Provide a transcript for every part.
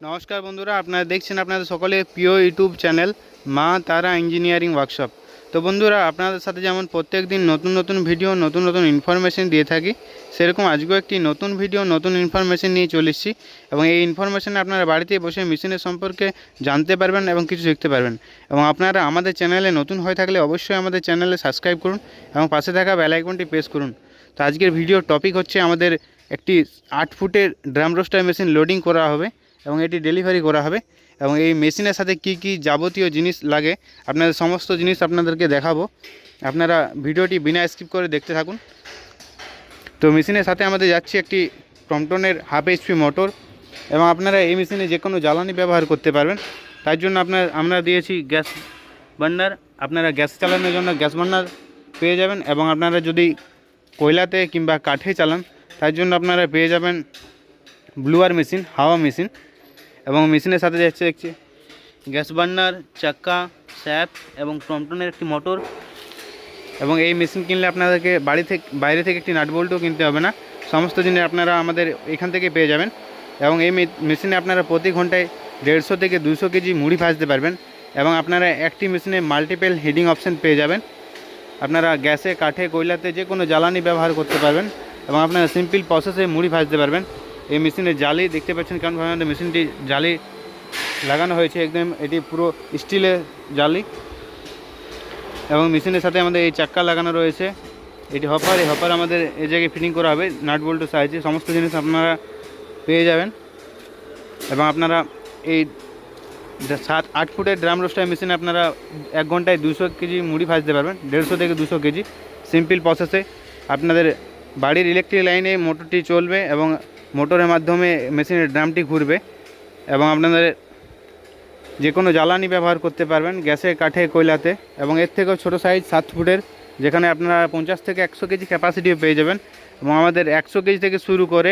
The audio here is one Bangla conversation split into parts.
নমস্কার বন্ধুরা, আপনারা দেখছেন আপনাদের সকলের প্রিয় ইউটিউব চ্যানেল মা তারা ইঞ্জিনিয়ারিং ওয়ার্কশপ। তো বন্ধুরা, আপনাদের সাথে যেমন প্রত্যেক দিন নতুন নতুন ভিডিও নতুন নতুন ইনফরমেশন দিয়ে থাকি, সেরকম আজকেও একটি নতুন ভিডিও নতুন ইনফরমেশন নিয়ে চলে এসেছি। এবং এই ইনফরমেশানে আপনারা বাড়িতে বসে মেশিনের সম্পর্কে জানতে পারবেন এবং কিছু শিখতে পারবেন। এবং আপনারা আমাদের চ্যানেলে নতুন হয়ে থাকলে অবশ্যই আমাদের চ্যানেলে সাবস্ক্রাইব করুন এবং পাশে থাকা বেল আইকনটি প্রেস করুন। তো আজকের ভিডিওর টপিক হচ্ছে আমাদের একটি 8 ফুটের ড্রাম রোস্টার মেশিন লোডিং করা হবে এবং এটি ডেলিভারি করা হবে। এবং এই মেশিনের সাথে কি কি যাবতীয় জিনিস লাগে আপনাদের সমস্ত জিনিস আপনাদেরকে দেখাবো। আপনারা ভিডিওটি বিনা স্কিপ করে দেখতে থাকুন। তো মেশিনের সাথে আমাদের যাচ্ছে একটি ক্রম্পটনের হাফ এইচপি মোটর এবং আপনারা এই মেশিনে যে কোনো জ্বালানি ব্যবহার করতে পারবেন। তার জন্য আমরা দিয়েছি গ্যাস বার্নার। আপনারা গ্যাস চালানোর জন্য গ্যাস বার্নার পেয়ে যাবেন এবং আপনারা যদি কয়লাতে কিংবা কাঠে চালান তার জন্য আপনারা পেয়ে যাবেন ব্লুয়ার মেশিন, হাওয়া মেশিন। এবং মেশিনের সাথে যাচ্ছে দেখছি গ্যাস বার্নার, চাক্কা, শ্যাফট এবং ক্রম্পটনের একটি মোটর। এবং এই মেশিন কিনলে আপনাদেরকে বাইরে থেকে একটি নাট বল্টও কিনতে হবে না, সমস্ত জিনিস আপনারা আমাদের এখান থেকে পেয়ে যাবেন। এবং এই মেশিনে আপনারা প্রতি ঘন্টায় 150 থেকে 200 কেজি মুড়ি ভাজতে পারবেন। এবং আপনারা একটি মেশিনে মাল্টিপল হিটিং অপশান পেয়ে যাবেন। আপনারা গ্যাসে, কাঠে, কয়লাতে যে কোনো জ্বালানি ব্যবহার করতে পারবেন এবং আপনারা সিম্পল প্রসেসে মুড়ি ভাজতে পারবেন। এই মেশিনের জালি দেখতে পাচ্ছেন কেমনভাবে আমাদের মেশিনটি জালি লাগানো হয়েছে, একদম এটি পুরো স্টিলের জালি। এবং মেশিনের সাথে আমাদের এই চাক্কা লাগানো রয়েছে, এটি হপার। এই হপার আমাদের এই জায়গায় ফিটিং করা হবে নাট বল্টুর সাহায্যে। সমস্ত জিনিস আপনারা পেয়ে যাবেন। এবং আপনারা এই 7-8 ফুটের ড্রাম রোস্টার মেশিনে আপনারা 1 ঘন্টায় 200 কেজি মুড়ি ভাজতে পারবেন, 150 থেকে 200 কেজি সিম্পল প্রসেসে। আপনাদের বাড়ির ইলেকট্রিক লাইনে মোটরটি চলবে এবং মোটরের মাধ্যমে মেশিনের ড্রামটি ঘুরবে। এবং আপনাদের যে কোনো জ্বালানি ব্যবহার করতে পারবেন, গ্যাসে, কাঠে, কয়লাতে। এবং এর থেকেও ছোটো সাইজ 7 ফুটের, যেখানে আপনারা 50 থেকে 100 কেজি ক্যাপাসিটিও পেয়ে যাবেন। এবং আমাদের 100 কেজি থেকে শুরু করে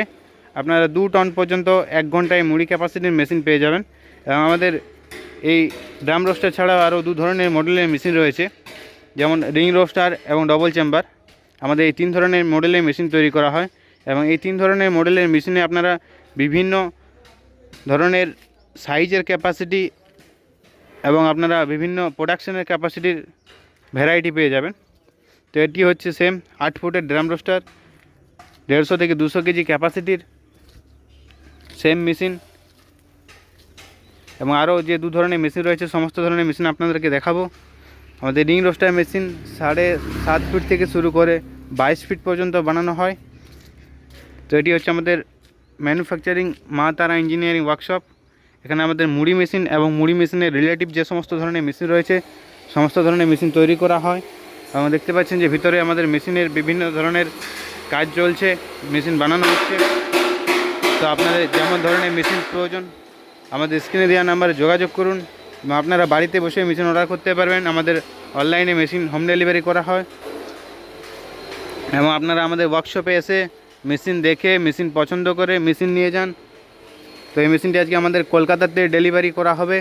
আপনারা 2 টন পর্যন্ত 1 ঘন্টায় মুড়ি ক্যাপাসিটির মেশিন পেয়ে যাবেন। এবং আমাদের এই ড্রাম রোস্টার ছাড়াও আরও 2 ধরনের মডেলের মেশিন রয়েছে, যেমন রিং রোস্টার এবং ডবল চেম্বার। আমাদের এই 3 ধরনের মডেলের মেশিন তৈরি করা হয়। এবং এই 3 ধরনের মডেলের মেশিনে আপনারা বিভিন্ন ধরনের সাইজের ক্যাপাসিটি এবং আপনারা বিভিন্ন প্রোডাকশনের ক্যাপাসিটির ভ্যারাইটি পেয়ে যাবেন। তো এটি হচ্ছে সেম 8 ফুটের ড্রাম রোস্টার, 150 থেকে 200 কেজি ক্যাপাসিটির সেম মেশিন। এবং আরও যে 2 ধরনের মেশিন রয়েছে, সমস্ত ধরনের মেশিন আপনাদেরকে দেখাবো। আমাদের রিং রোস্টার মেশিন 7.5 ফিট থেকে শুরু করে 22 ফিট পর্যন্ত বানানো হয়। তো এটি হচ্ছে আমাদের ম্যানুফ্যাকচারিং মা তারা ইঞ্জিনিয়ারিং ওয়ার্কশপ। এখানে আমাদের মুড়ি মেশিন এবং মুড়ি মেশিনের রিলেটিভ যে সমস্ত ধরনের মেশিন রয়েছে, সমস্ত ধরনের মেশিন তৈরি করা হয়। এবং দেখতে পাচ্ছেন যে ভিতরে আমাদের মেশিনের বিভিন্ন ধরনের কাজ চলছে, মেশিন বানানো হচ্ছে। তো আপনাদের যেমন ধরনের মেশিন প্রয়োজন আমাদের স্ক্রিনে দেওয়া নাম্বারে যোগাযোগ করুন এবং আপনারা বাড়িতে বসে মেশিন অর্ডার করতে পারবেন। আমাদের অনলাইনে মেশিন হোম ডেলিভারি করা হয়। এবং আপনারা আমাদের ওয়ার্কশপে এসে মেশিন দেখে, মেশিন পছন্দ করে মেশিন নিয়ে যান। তো এই মেশিনটি আজকে আমাদের কলকাতাতে ডেলিভারি করা হবে।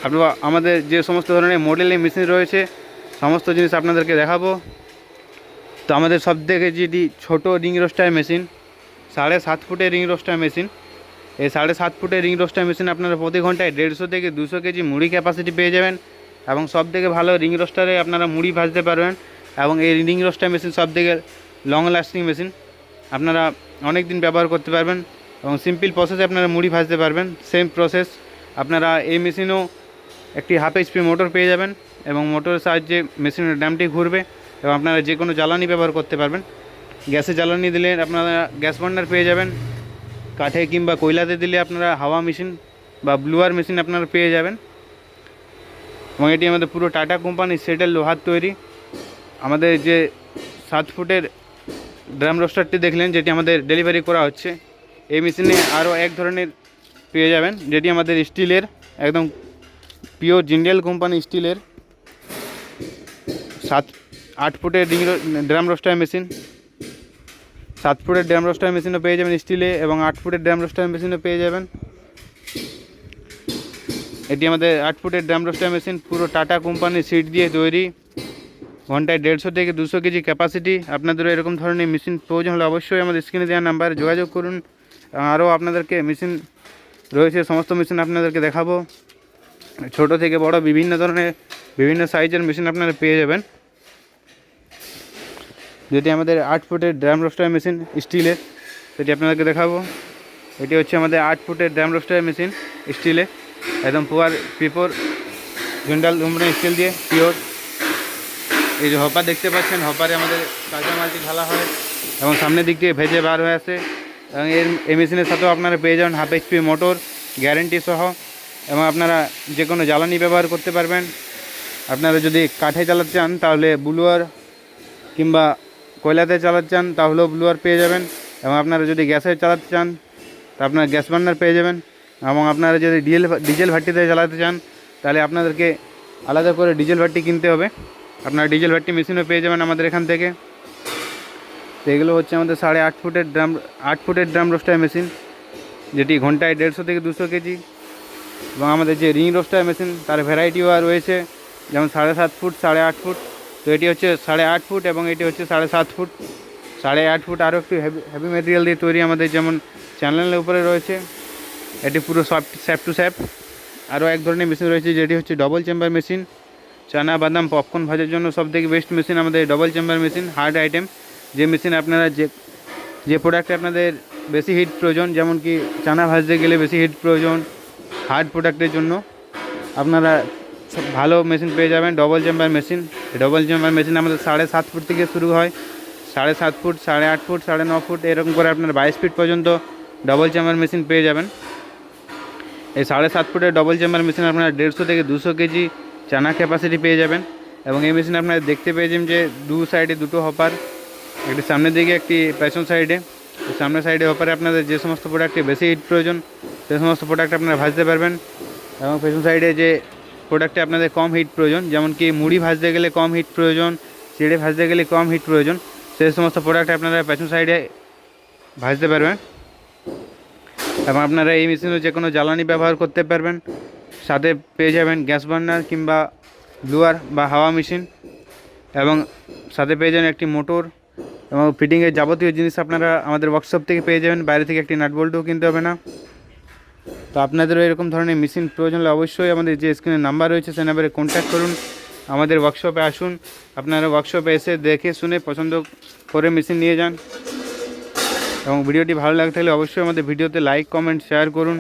আপনারা আমাদের যে সমস্ত ধরনের মডেলের মেশিন রয়েছে সমস্ত জিনিস আপনাদেরকে দেখাবো। তো আমাদের সবথেকে যেটি ছোটো রিং রোস্টার মেশিন, 7.5 ফুটের রিং রোস্টার মেশিন। এই 7.5 ফুটের রিং রোস্টার মেশিন আপনারা প্রতি ঘন্টায় 150 থেকে 200 কেজি মুড়ি ক্যাপাসিটি পেয়ে যাবেন। এবং সবথেকে ভালো রিং রোস্টারে আপনারা মুড়ি ভাজতে পারবেন। এবং এই রিং রোস্টার মেশিন সবথেকে লং লাস্টিং মেশিন, আপনারা অনেক দিন ব্যবহার করতে পারবেন এবং সিম্পল প্রসেসে আপনারা মুড়ি ভাজতে পারবেন। সেম প্রসেস আপনারা এই মেশিনেও একটি হাফ এইচপি মোটর পেয়ে যাবেন এবং মোটরের সাহায্যে মেশিনের ড্রামটি ঘুরবে। এবং আপনারা যে কোনো জ্বালানি ব্যবহার করতে পারবেন। গ্যাসে জ্বালানি দিলে আপনারা গ্যাস বার্নার পেয়ে যাবেন, কাঠে কিংবা কয়লাতে দিলে আপনারা হাওয়া মেশিন বা ব্লুয়ার মেশিন আপনারা পেয়ে যাবেন। এবং এটি আমাদের পুরো টাটা কোম্পানির সেটেল লোহার তৈরি। আমাদের যে 7 ফুটের ড্রাম রোস্টারটি দেখলেন, যেটি আমাদের ডেলিভারি করা হচ্ছে, এই মেশিনে আরও এক ধরনের পেয়ে যাবেন, যেটি আমাদের স্টিলের, একদম পিওর জিন্ডাল কোম্পানি স্টিলের 7-8 ফুটের ড্রাম রোস্টার মেশিন। 7 ফুটের ড্রাম রোস্টার মেশিনও পেয়ে যাবেন স্টিলে এবং 8 ফুটের ড্রাম রোস্টার মেশিনও পেয়ে যাবেন। এটি আমাদের 8 ফুটের ড্রাম রোস্টার মেশিন, পুরো টাটা কোম্পানির সিট দিয়ে তৈরি, ঘন্টায় 150 থেকে 200 কেজি ক্যাপাসিটি। আপনাদেরও এরকম ধরনের মেশিন প্রয়োজন হলে অবশ্যই আমাদের স্ক্রিনে দেওয়া নাম্বারে যোগাযোগ করুন আরও আপনাদেরকে মেশিন রয়েছে, সমস্ত মেশিন আপনাদেরকে দেখাবো। ছোট থেকে বড় বিভিন্ন ধরনের বিভিন্ন সাইজের মেশিন আপনারা পেয়ে যাবেন। যেটি আমাদের 8 ফুটের ড্রাম রোস্টার মেশিন স্টিলের, সেটি আপনাদেরকে দেখাবো। এটি হচ্ছে আমাদের 8 ফুটের ড্রাম রোস্টার মেশিন স্টিলে, একদম পিওর জিন্দাল অ্যালুমিনিয়াম স্টিল দিয়ে পিওর। এই যে হপার দেখতে পাচ্ছেন, হপারে আমাদের কাঁচামালটি ঢালা হয় এবং সামনের দিক দিয়ে ভেজে বার হয়ে আসে। এবং এই মেশিনের সাথেও আপনারা পেয়ে যাবেন হাফ এইচপি মোটর গ্যারেন্টি সহ, এবং আপনারা যে কোনো জ্বালানি ব্যবহার করতে পারবেন। আপনারা যদি কাঠে চালাতে চান তাহলে ব্লুয়ার, কিংবা কয়লাতে চালাতে চান তাহলেও ব্লুয়ার পেয়ে যাবেন। এবং আপনারা যদি গ্যাসে চালাতে চান তা আপনারা গ্যাস বার্নার পেয়ে যাবেন। এবং আপনারা যদি ডিজেল ভাট্টিতে চালাতে চান তাহলে আপনাদেরকে আলাদা করে ডিজেল ভাট্টি কিনতে হবে। আপনারা ডিজেল ভাট্টি মেশিনও পেয়ে যাবেন আমাদের এখান থেকে। তো এগুলো হচ্ছে আমাদের 8.5 ফুটের ড্রাম রোস্টার মেশিন, যেটি ঘন্টায় 150 থেকে 200 কেজি। এবং আমাদের যে রিং রোস্টার মেশিন তার ভ্যারাইটিও রয়েছে, যেমন 7.5 ফুট, 8.5 ফুট। তো এটি হচ্ছে 8.5 ফুট এবং এটি হচ্ছে 7.5 ফুট। 8.5 ফুট আরও একটু হেভি ম্যাটেরিয়াল দিয়ে তৈরি, আমাদের যেমন চ্যানেলের উপরে রয়েছে। এটি পুরো স্যাপ টু স্যাপ। আরও এক ধরনের মেশিন রয়েছে যেটি হচ্ছে ডবল চেম্বার মেশিন, চানা বাদাম পপকর্ন ভাজার জন্য সবথেকে বেস্ট মেশিন আমাদের double chamber machine. Hard item, যে মেশিন আপনারা যে প্রোডাক্টে আপনাদের বেশি হিট প্রয়োজন, যেমন কি চানা ভাজতে গেলে বেশি হিট প্রয়োজন, হার্ড প্রোডাক্টের জন্য আপনারা ভালো মেশিন পেয়ে যাবেন double chamber machine. Double chamber machine আমাদের 7.5 ফুট থেকে শুরু হয়, 7.5 ফুট, 8.5 ফুট, 9.5 ফুট, এরকম করে আপনার 22 ফিট পর্যন্ত ডবল চেম্বার মেশিন পেয়ে যাবেন। এই 7.5 ফুটের ডবল চেম্বার মেশিন আপনারা 150 থেকে 200 কেজি চানা ক্যাপাসিটি পেয়ে যাবেন। এবং এই মেশিন আপনারা দেখতে পেয়ে যাবেন যে দু সাইডে দুটো হপার, একটি সামনের দিকে একটি পেছন সাইডে। সামনের সাইডে হপারে আপনাদের যে সমস্ত প্রোডাক্টে বেশি হিট প্রয়োজন সে সমস্ত প্রোডাক্ট আপনারা ভাজতে পারবেন। এবং পেছন সাইডে যে প্রোডাক্টে আপনাদের কম হিট প্রয়োজন, যেমন কি মুড়ি ভাজতে গেলে কম হিট প্রয়োজন, চিড়ে ভাজতে গেলে কম হিট প্রয়োজন, সেই সমস্ত প্রোডাক্ট আপনারা পেছন সাইডে ভাজতে পারবেন। এবং আপনারা এই মেশিনে যে কোনো জ্বালানি ব্যবহার করতে পারবেন। সাথে পেয়ে যাবেন গ্যাস বার্নার কিংবা ব্লুয়ার বা হাওয়া মেশিন, এবং সাথে পেয়ে যাবেন একটি মোটর এবং ফিটিংয়ের যাবতীয় জিনিস আপনারা আমাদের ওয়ার্কশপ থেকে পেয়ে যাবেন। বাইরে থেকে একটি নাট বল্টুও কিনতে হবে না। তো আপনাদেরও এরকম ধরনের মেশিন প্রয়োজন হলে অবশ্যই আমাদের যে স্ক্রিনে নাম্বার রয়েছে সেই নাম্বারে কন্ট্যাক্ট করুন, আমাদের ওয়ার্কশপে আসুন। আপনারা ওয়ার্কশপে এসে দেখে শুনে পছন্দ করে মেশিন নিয়ে যান। এবং ভিডিওটি ভালো লাগতে হলে অবশ্যই আমাদের ভিডিওতে লাইক, কমেন্ট, শেয়ার করুন।